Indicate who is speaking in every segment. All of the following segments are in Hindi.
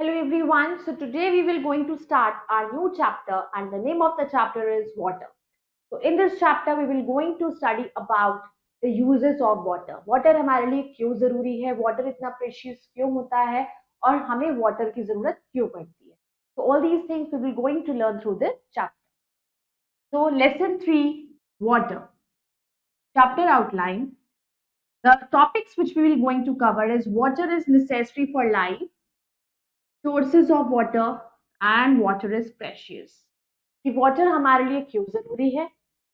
Speaker 1: Hello everyone. So today we will going to start our new chapter and the name of the chapter is water. So in this chapter we will going to study about the uses of water. Water हमारे लिए क्यों जरूरी है? Water इतना precious क्यों होता है? और हमें water की जरूरत क्यों पड़ती है? So all these things we will going to learn through this chapter. So lesson 3 water. Chapter outline. The topics which we will going to cover is water is necessary for life, sources of water and water is precious. कि वाटर हमारे लिए क्यों जरूरी है,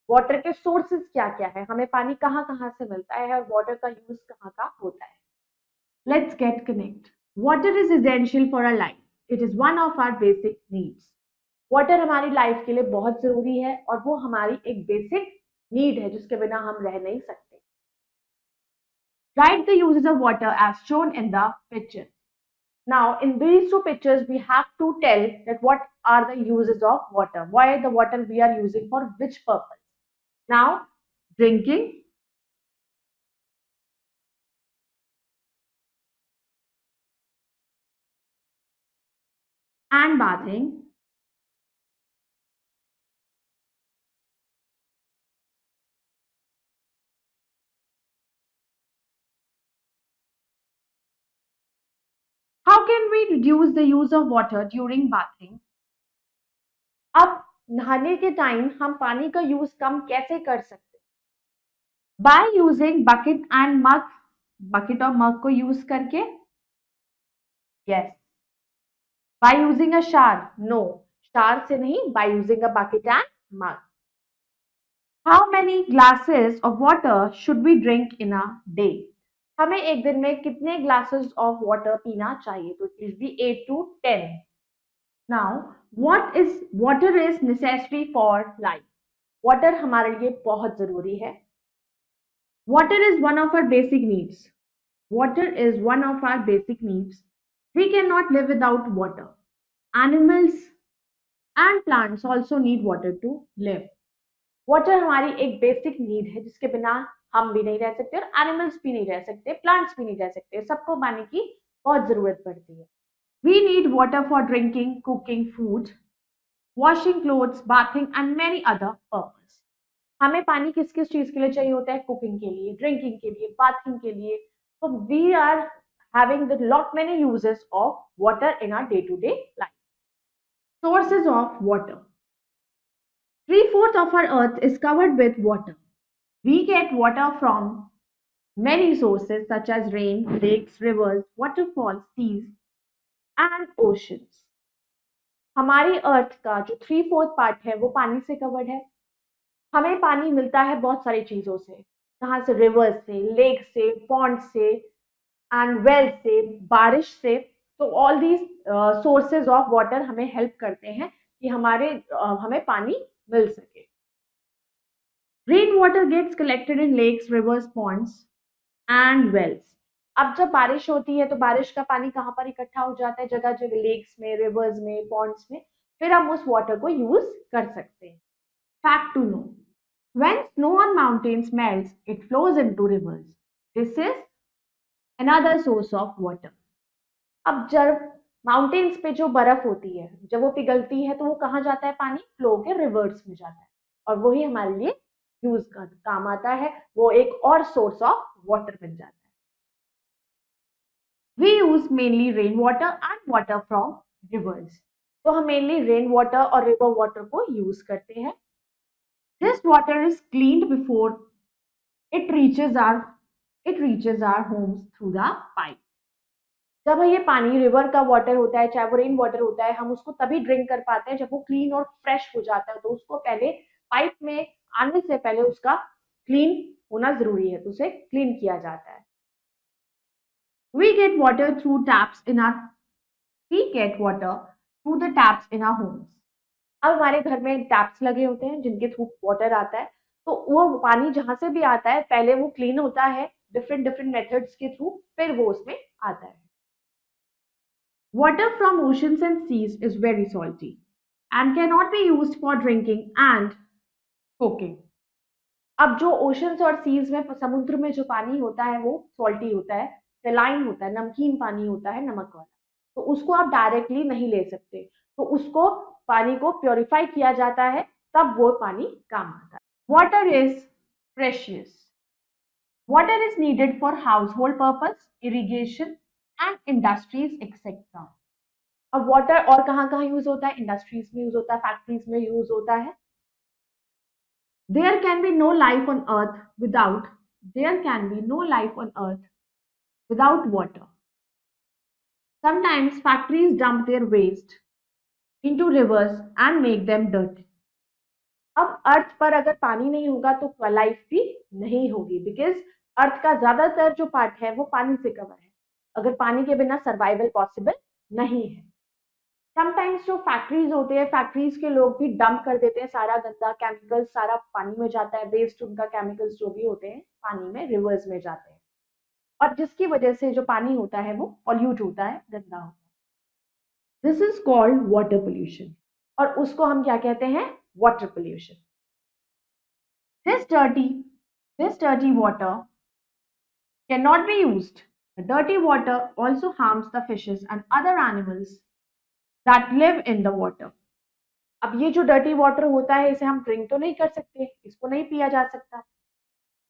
Speaker 1: वाटर के सोर्सेज क्या क्या है, हमें पानी कहाँ कहाँ से मिलता है और वाटर का यूज कहाँ का होता है. Let's get connect. Water is essential for our life. It is one of our basic needs. Water हमारी लाइफ के लिए बहुत जरूरी है और वो हमारी एक बेसिक नीड है जिसके बिना हम रह नहीं सकते. Write the uses of water as shown in the picture. Now, in these two pictures, we have to tell that what are the uses of water. Why the water we are using for which purpose. Now, drinking, and bathing. How can we reduce the use of water during bathing? अब नहाने के टाइम हम पानी का यूज कम कैसे कर सकते हैं? By using bucket and mug. Bucket और मग को यूज करके. Yes. By using a shower. No. shower से नहीं. By using a bucket and mug. How many glasses of water should we drink in a day? हमें एक दिन में कितने glasses of water पीना चाहिए? तो it will be 8 to 10. Now, water is necessary for life. Water हमारे लिए बहुत जरूरी है. Water is one of our basic needs. Water is one of our basic needs. We cannot live without water. Animals and plants also need water to live. Water हमारी एक बेसिक नीड है जिसके बिना हम भी नहीं रह सकते और एनिमल्स भी नहीं रह सकते, प्लांट्स भी नहीं रह सकते, सबको पानी की बहुत जरूरत पड़ती है. We need water for drinking, cooking food, washing clothes, bathing and many other purpose. हमें पानी किस किस चीज के लिए चाहिए होता है? कुकिंग के लिए, ड्रिंकिंग के लिए, बाथिंग के लिए. तो we are having the lot many uses of water in our day to day life. Sources of water. 3/4 of our earth is covered with water. We get water from many sources such as rain, lakes, rivers, waterfalls, seas and oceans. हमारी अर्थ का जो 3/4 पार्ट है वो पानी से कवर्ड है. हमें पानी मिलता है बहुत सारी चीजों से. कहाँ से? रिवर्स से, लेक से, पॉन्ड से एंड वेल से, बारिश से. तो all these sources of water हमें हेल्प करते हैं कि हमें पानी मिल सके. Rainwater gets collected in lakes, rivers, ponds and wells. अब जब बारिश होती है तो बारिश का पानी कहाँ पर इकट्ठा हो जाता है? जगह जगह, लेक्स में, रिवर्स में, पॉन्ड्स में. फिर हम उस वाटर को यूज कर सकते हैं. Fact to know. When snow on mountains melts, it flows into rivers. This is another source of water. अब जब माउंटेन्स पे जो बर्फ होती है, जब वो पिघलती है तो वो कहाँ जाता है? पानी फ्लो के रिवर्स में जाता है और वही हमारे लिए यूज का काम आता है. वो एक और सोर्स ऑफ वाटर बन जाता है. We use mainly rain water and water from rivers. तो हम मेनली रेन वाटर और रिवर वाटर को यूज करते हैं. This water is cleaned before it reaches our homes through the pipe. जब ये पानी रिवर का वाटर होता है, चाहे वो रेन वाटर होता है, हम उसको तभी ड्रिंक कर पाते हैं जब वो क्लीन और फ्रेश हो जाता है. तो उसको पहले पाइप में आने से पहले उसका क्लीन होना जरूरी है, तो उसे क्लीन किया जाता है. We get water through taps in our we get water through the taps in our homes. अब हमारे घर में टैप्स लगे होते हैं जिनके थ्रू वाटर आता है. तो वो पानी जहां से भी आता है पहले वो क्लीन होता है डिफरेंट डिफरेंट मेथड्स के थ्रू, फिर वो उसमें आता है. Water from oceans and seas is very salty and cannot be used for drinking and cooking. अब जो ओशंस और सीज में, समुद्र में जो पानी होता है वो सॉल्टी होता है, सेलाइन होता है, नमकीन पानी होता है, नमक वाला. तो उसको आप डायरेक्टली नहीं ले सकते, तो उसको पानी को प्योरीफाई किया जाता है, तब वो पानी काम आता है। Water is precious. Water is needed for household purpose, irrigation and industries etcetera. अब वाटर और कहाँ कहाँ यूज होता है? इंडस्ट्रीज में यूज होता है, फैक्ट्रीज में यूज होता है। There can be no life on earth without there can be no life on earth without water. Sometimes factories dump their waste into rivers and make them dirty. अब अर्थ पर अगर पानी नहीं होगा तो लाइफ भी नहीं होगी, बिकॉज अर्थ का ज्यादातर जो पार्ट है वो पानी से कवर है। अगर पानी के बिना सर्वाइवल पॉसिबल नहीं है। समटाइम्स जो फैक्ट्रीज होते हैं, फैक्ट्रीज के लोग भी डंप कर देते हैं सारा गंदा केमिकल्स, सारा पानी में जाता है, वेस्ट उनका केमिकल्स जो भी होते हैं पानी में, रिवर्स में जाते हैं, और जिसकी वजह से जो पानी होता है वो पॉल्यूट होता है, गंदा होता है। This is called water pollution, और उसको हम क्या कहते हैं? Water pollution. This dirty water can not be used. Dirty water also harms the fishes and other animals that live in the water. अब ये जो डर्टी वाटर होता है इसे हम ड्रिंक तो नहीं कर सकते, इसको नहीं पिया जा सकता,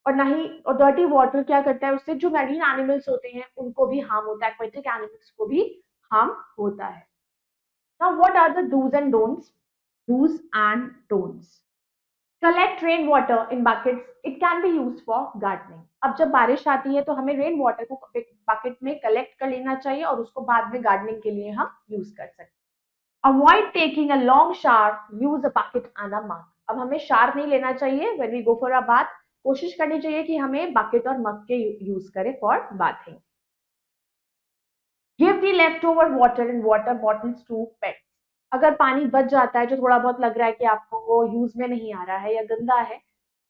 Speaker 1: और ना ही, और डर्टी वाटर क्या करता है, उससे जो मैरीन एनिमल्स होते हैं उनको भी हार्म होता है, एक्वेटिक एनिमल्स को भी हार्म होता है। Now what are the dos and don'ts? Dos and don'ts. Collect rain water in buckets, it can be used for gardening. अब जब बारिश आती है तो हमें रेन वाटर को बकेट में कलेक्ट कर लेना चाहिए और उसको बाद में गार्डनिंग के लिए हम यूज कर सकते हैं। Avoid taking a long shower, use a bucket and a mug. अब हमें शावर नहीं लेना चाहिए when we go for a bath. कोशिश करनी चाहिए कि हमें बकेट और मग के यूज करें for bathing. Give the leftover water in water bottles to pets. अगर पानी बच जाता है, जो थोड़ा बहुत लग रहा है कि आपको वो यूज में नहीं आ रहा है या गंदा है,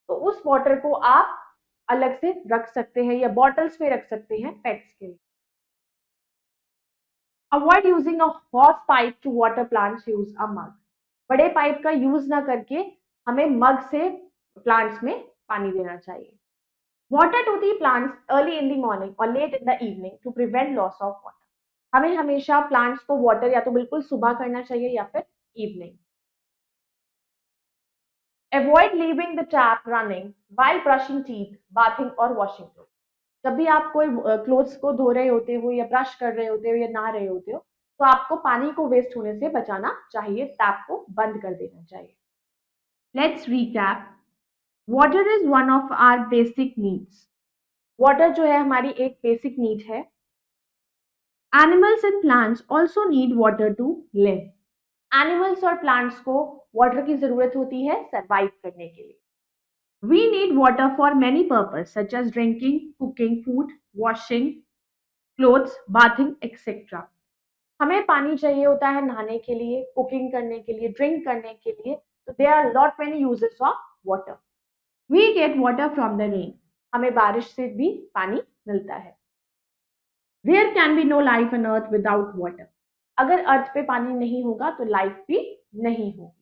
Speaker 1: तो उस वाटर को आप अलग से रख सकते हैं या बॉटल्स में रख सकते हैं पेट्स के लिए। Avoid using a hose pipe to water plants, use a mug. बड़े पाइप का यूज ना करके हमें मग से प्लांट्स में पानी देना चाहिए। Water to the plants early in the morning or late in the evening to prevent loss of water. हमें हमेशा प्लांट्स को वाटर या तो बिल्कुल सुबह करना चाहिए या फिर evening. Avoid leaving the tap running while brushing teeth, bathing or washing clothes. जब भी आप कोई क्लोथ्स को धो रहे होते हो या ब्रश कर रहे होते हो या नहा रहे होते हो, तो आपको पानी को वेस्ट होने से बचाना चाहिए, टैप को बंद कर देना चाहिए। Let's recap. Water is one of our basic needs. Water जो है हमारी एक बेसिक नीड है। Animals and plants also need water to live. Animals और प्लांट्स को वाटर की जरूरत होती है सर्वाइव करने के लिए। We need water for many purposes such as drinking, cooking, food, washing, clothes, bathing, etc. हमें पानी चाहिए होता है नहाने के लिए, कुकिंग करने के लिए, ड्रिंक करने के लिए, तो there are lot many uses of water. We get water from the rain. हमें बारिश से भी पानी मिलता है। There can be no life on earth without water. अगर अर्थ पे पानी नहीं होगा तो लाइफ भी नहीं होगी।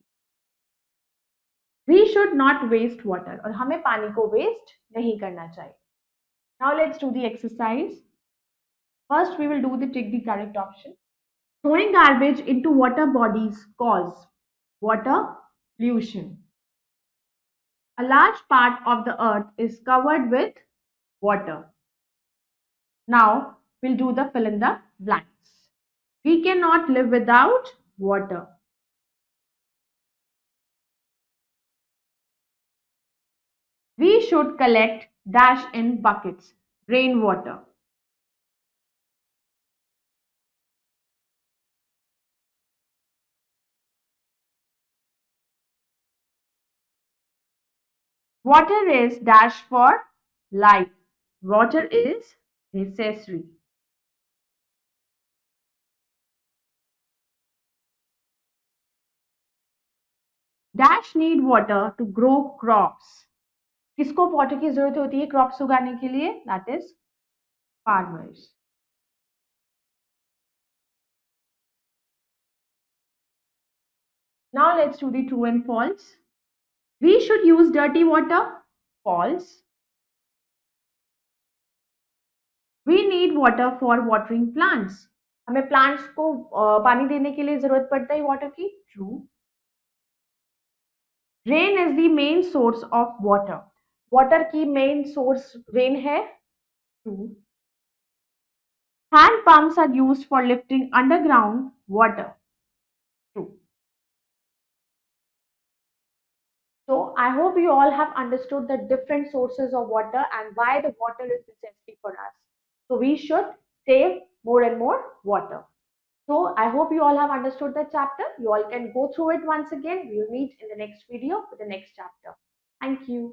Speaker 1: We should not waste water, और हमें पानी को वेस्ट नहीं करना चाहिए। Now let's do the exercise. First we will do the tick the correct option. Throwing garbage into water bodies cause water pollution. A large part of the earth is covered with water. Now we'll do the fill in the blanks. We cannot live without water. We should collect dash in buckets, rainwater. Water is dash for life. Water is necessary. Dash need water to grow crops. किसको वाटर की जरूरत होती है क्रॉप्स उगाने के लिए? That is farmers. Now let's do the true and false. We should use dirty water. False. We need water for watering plants. हमें प्लांट्स को पानी देने के लिए जरूरत पड़ता है वाटर की, true. Rain is the main source of water, water की मेन सोर्स रेन है, true. Hand pumps are used for lifting underground water, true. So I hope you all have understood the different sources of water and why the water is necessary for us. So we should save more and more water. So I hope you all have understood the chapter. You all can go through it once again. We will meet in the next video with the next chapter. Thank you.